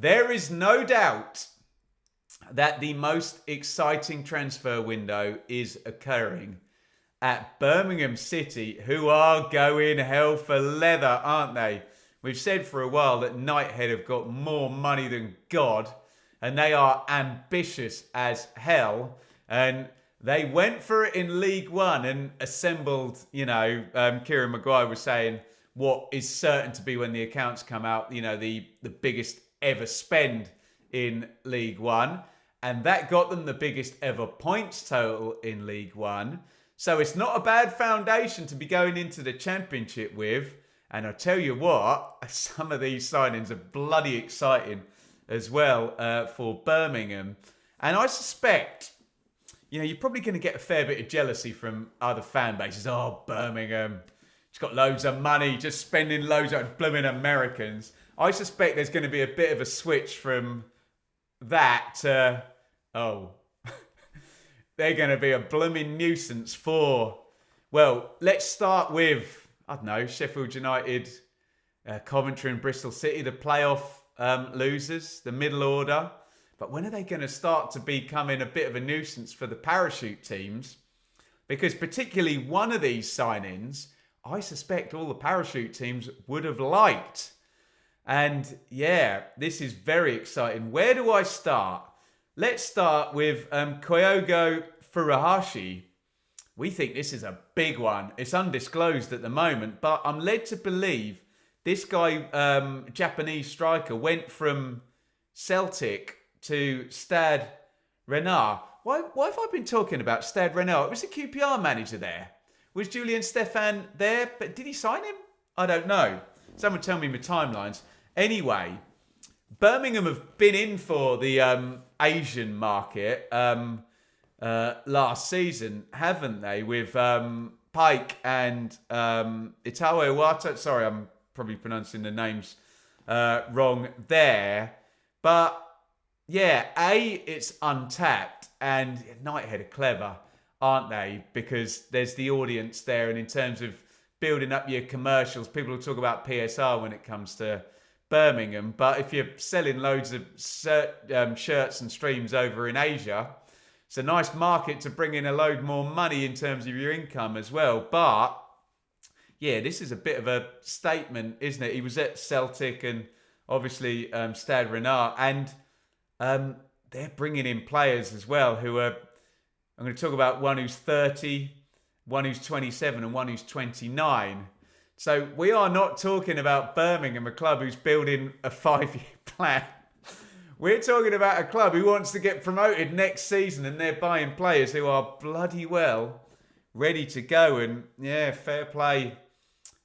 There is no doubt that the most exciting transfer window is occurring at Birmingham City, who are going hell for leather, aren't they? We've said for a while that Knighthead have got more money than God, and they are ambitious as hell. And they went for it in League One and assembled, Kieran Maguire was saying what is certain to be, when the accounts come out, the biggest ever spend in League One. And that got them the biggest ever points total in League One. So it's not a bad foundation to be going into the Championship with. And I'll tell you what, some of these signings are bloody exciting as well for Birmingham. And I suspect, you're probably going to get a fair bit of jealousy from other fan bases. Oh, Birmingham, it's got loads of money, just spending loads on blooming Americans. I suspect there's going to be a bit of a switch from that to, they're going to be a blooming nuisance for, let's start with, Sheffield United, Coventry and Bristol City, the playoff losers, the middle order. But when are they going to start to becoming a bit of a nuisance for the parachute teams? Because particularly one of these signings, I suspect all the parachute teams would have liked. And yeah, this is very exciting. Where do I start? Let's start with Kyogo Furuhashi. We think this is a big one. It's undisclosed at the moment, but I'm led to believe this guy, Japanese striker, went from Celtic to Stade Rennais. Why have I been talking about Stade Rennais? It was the QPR manager there. Was Julian Stefan there? But did he sign him? I don't know. Someone tell me my timelines. Anyway, Birmingham have been in for the Asian market last season, haven't they? With Pike and Itaue Iwata. Sorry, I'm probably pronouncing the names wrong there. But yeah, it's untapped, and Knighthead are clever, aren't they? Because there's the audience there, and in terms of building up your commercials, people will talk about PSR when it comes to Birmingham. But if you're selling loads of shirts and streams over in Asia, it's a nice market to bring in a load more money in terms of your income as well. But yeah, this is a bit of a statement, isn't it? He was at Celtic and obviously Stade Rennais, and they're bringing in players as well who are, I'm going to talk about one who's 30, one who's 27 and one who's 29. So we are not talking about Birmingham, a club who's building a 5-year plan. We're talking about a club who wants to get promoted next season, and they're buying players who are bloody well ready to go. And yeah, fair play.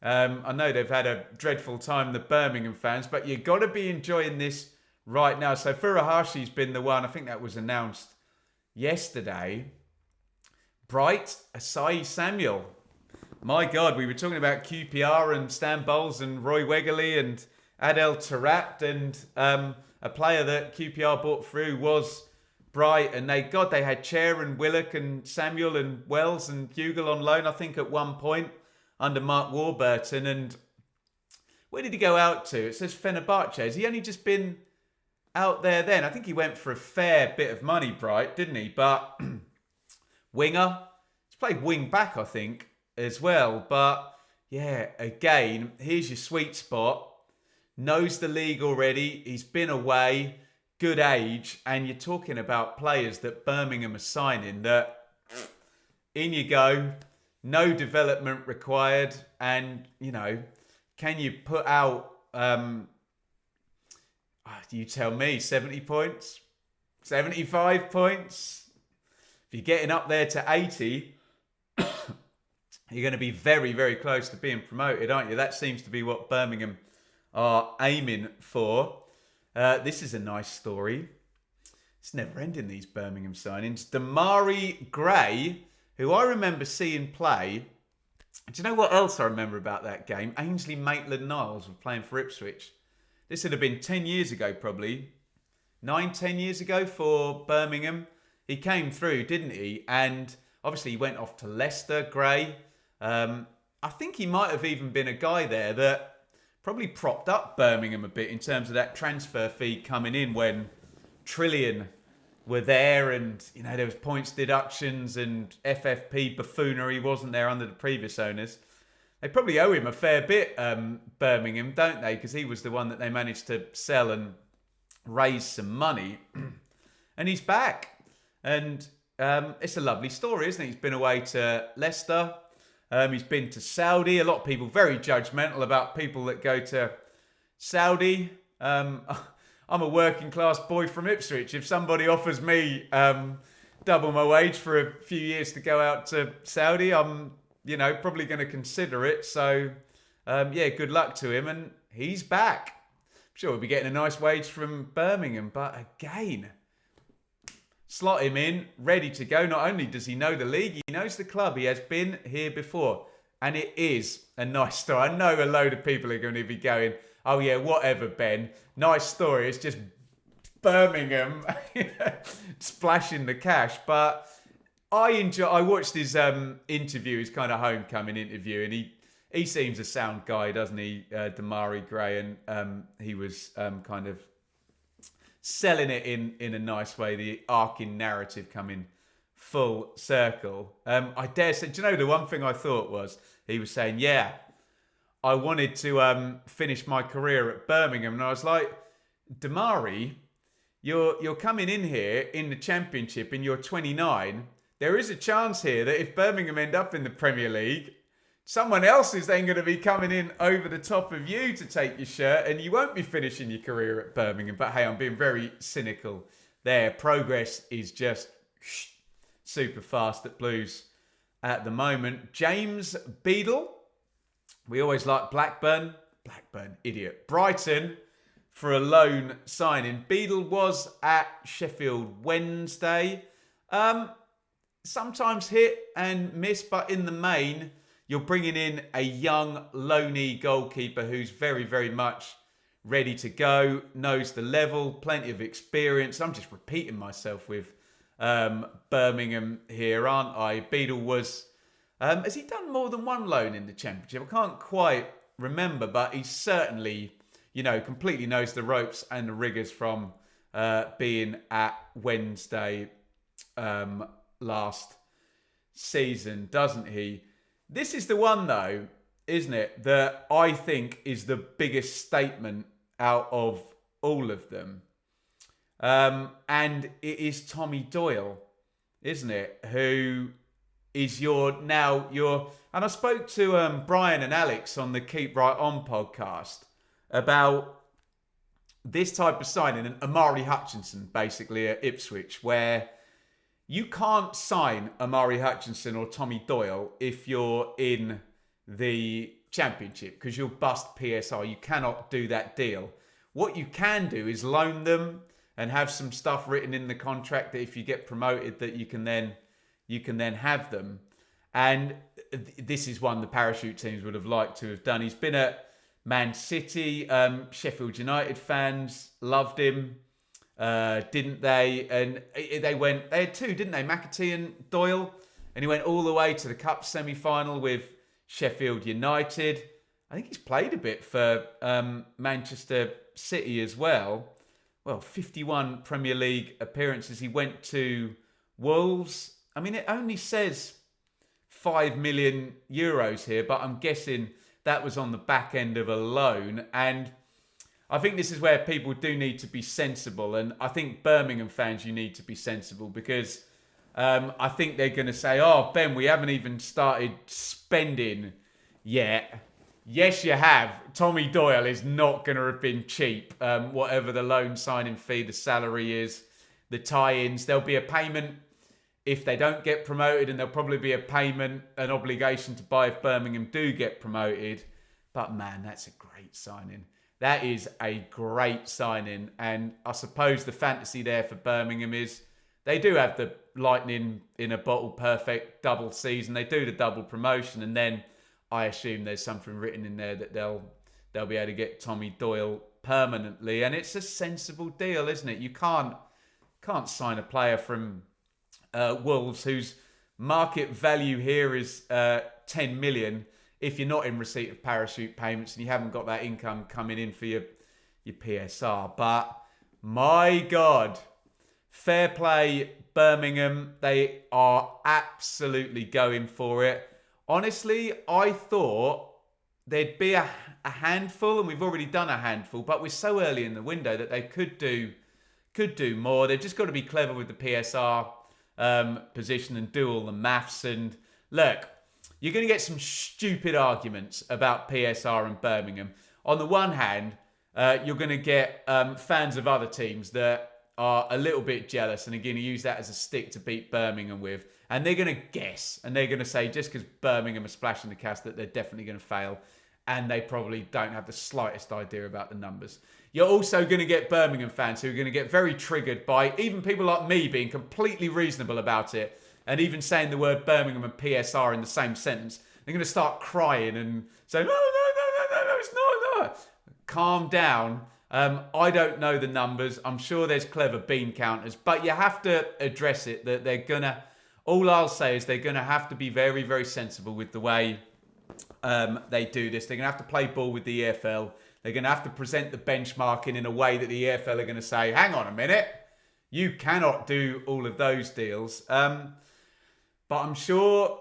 I know they've had a dreadful time, the Birmingham fans, but you've got to be enjoying this right now. So Furuhashi's been the one. I think that was announced yesterday. Bright Asai Samuel. My God, we were talking about QPR and Stan Bowles and Roy Wegerle and Adel Taarabt, and a player that QPR bought through was Bright, and they had Chair and Willock and Samuel and Wells and Hugill on loan, I think, at one point under Mark Warburton. And where did he go out to? It says Fenerbahce. Has he only just been out there then? I think he went for a fair bit of money, Bright, didn't he? But winger, he's played wing back, I think, as well. But yeah, again, here's your sweet spot. Knows the league already. He's been away, good age, and you're talking about players that Birmingham are signing that in you go, no development required, and can you put out? You tell me, 70 points, 75 points. If you're getting up there to 80, you're going to be very, very close to being promoted, aren't you? That seems to be what Birmingham are aiming for. This is a nice story. It's never ending, these Birmingham signings. Damari Gray, who I remember seeing play. Do you know what else I remember about that game? Ainsley Maitland-Niles was playing for Ipswich. This would have been 10 years ago, probably. 10 years ago for Birmingham. He came through, didn't he? And obviously he went off to Leicester, Gray. I think he might have even been a guy there that probably propped up Birmingham a bit in terms of that transfer fee coming in when Trillion were there, and there was points deductions and FFP buffoonery wasn't there under the previous owners. They probably owe him a fair bit, Birmingham, don't they? Because he was the one that they managed to sell and raise some money. And he's back. And it's a lovely story, isn't it? He's been away to Leicester. He's been to Saudi. A lot of people very judgmental about people that go to Saudi. I'm a working class boy from Ipswich. If somebody offers me double my wage for a few years to go out to Saudi, I'm probably going to consider it. So, good luck to him. And he's back. I'm sure he'll be getting a nice wage from Birmingham. But again, slot him in, ready to go. Not only does he know the league, he knows the club. He has been here before. And it is a nice story. I know a load of people are going to be going, oh yeah, whatever, Ben. Nice story. It's just Birmingham splashing the cash. But I watched his interview, his kind of homecoming interview, and he seems a sound guy, doesn't he, Damari Gray? And he was kind of selling it in a nice way, the arcing narrative coming full circle. I dare say, do you know, the one thing I thought was, he was saying, yeah, I wanted to finish my career at Birmingham. And I was like, Damari, you're coming in here in the Championship and you're 29. There is a chance here that if Birmingham end up in the Premier League, someone else is then going to be coming in over the top of you to take your shirt, and you won't be finishing your career at Birmingham. But hey, I'm being very cynical there. Progress is just super fast at Blues at the moment. James Beadle. We always like Blackburn, idiot. Brighton for a loan signing. Beadle was at Sheffield Wednesday. Sometimes hit and miss, but in the main, you're bringing in a young, loaney goalkeeper who's very, very much ready to go, knows the level, plenty of experience. I'm just repeating myself with Birmingham here, aren't I? Beadle was... has he done more than one loan in the Championship? I can't quite remember, but he certainly, completely knows the ropes and the rigours from being at Wednesday last season, doesn't he? This is the one, though, isn't it, that I think is the biggest statement out of all of them. And it is Tommy Doyle, isn't it, who is and I spoke to Brian and Alex on the Keep Right On podcast about this type of signing, and Amari Hutchinson, basically, at Ipswich, where you can't sign Amari Hutchinson or Tommy Doyle if you're in the Championship because you'll bust PSR. You cannot do that deal. What you can do is loan them and have some stuff written in the contract that if you get promoted that you can then have them. And this is one the parachute teams would have liked to have done. He's been at Man City. Sheffield United fans loved him. Didn't they? And they had two, didn't they? McAtee and Doyle. And he went all the way to the Cup semi-final with Sheffield United. I think he's played a bit for Manchester City as well. Well, 51 Premier League appearances. He went to Wolves. I mean, it only says 5 million euros here, but I'm guessing that was on the back end of a loan. And I think this is where people do need to be sensible. And I think Birmingham fans, you need to be sensible because I think they're going to say, oh, Ben, we haven't even started spending yet. Yes, you have. Tommy Doyle is not going to have been cheap. Whatever the loan signing fee, the salary is, the tie-ins, there'll be a payment if they don't get promoted, and there'll probably be a payment, an obligation to buy if Birmingham do get promoted. But man, that's a great signing. That is a great signing. And I suppose the fantasy there for Birmingham is they do have the lightning in a bottle perfect double season. They do the double promotion, and then I assume there's something written in there that they'll be able to get Tommy Doyle permanently. And it's a sensible deal, isn't it? You can't sign a player from Wolves whose market value here is 10 million if you're not in receipt of parachute payments and you haven't got that income coming in for your PSR. But my God, fair play, Birmingham. They are absolutely going for it. Honestly, I thought there'd be a handful, and we've already done a handful, but we're so early in the window that they could do more. They've just got to be clever with the PSR position and do all the maths. And look, you're going to get some stupid arguments about PSR and Birmingham. On the one hand, you're going to get fans of other teams that are a little bit jealous and are going to use that as a stick to beat Birmingham with. And they're going to guess, and they're going to say just because Birmingham are splashing the cash that they're definitely going to fail. And they probably don't have the slightest idea about the numbers. You're also going to get Birmingham fans who are going to get very triggered by even people like me being completely reasonable about it and even saying the word Birmingham and PSR in the same sentence. They're going to start crying and saying, no, it's not. Calm down. I don't know the numbers. I'm sure there's clever bean counters, but you have to address it that they're going to, all I'll say is they're going to have to be very, very sensible with the way they do this. They're going to have to play ball with the EFL. They're going to have to present the benchmarking in a way that the EFL are going to say, hang on a minute, you cannot do all of those deals. But I'm sure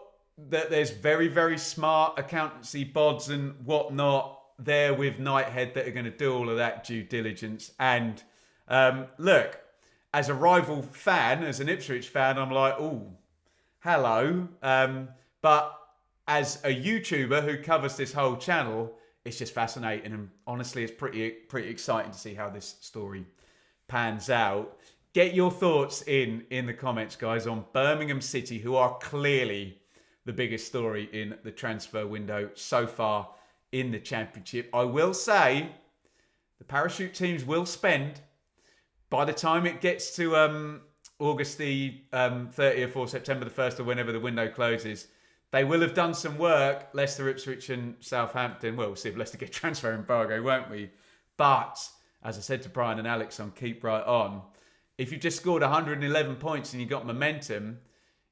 that there's very, very smart accountancy bods and whatnot there with Knighthead that are going to do all of that due diligence. And look, as a rival fan, as an Ipswich fan, I'm like, oh, hello. But as a YouTuber who covers this whole channel, it's just fascinating. And honestly, it's pretty exciting to see how this story pans out. Get your thoughts in the comments, guys, on Birmingham City, who are clearly the biggest story in the transfer window so far in the Championship. I will say the parachute teams will spend, by the time it gets to August the 30th or September the 1st or whenever the window closes, they will have done some work. Leicester, Ipswich and Southampton. Well, we'll see if Leicester get transfer embargo, won't we? But, as I said to Brian and Alex on Keep Right On, if you've just scored 111 points and you've got momentum,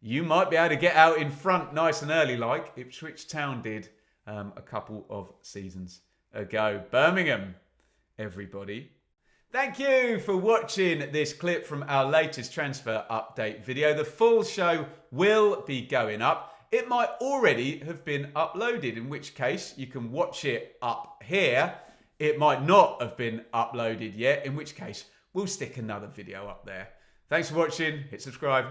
you might be able to get out in front nice and early like Ipswich Town did a couple of seasons ago. Birmingham, everybody. Thank you for watching this clip from our latest transfer update video. The full show will be going up. It might already have been uploaded, in which case you can watch it up here. It might not have been uploaded yet, in which case we'll stick another video up there. Thanks for watching. Hit subscribe.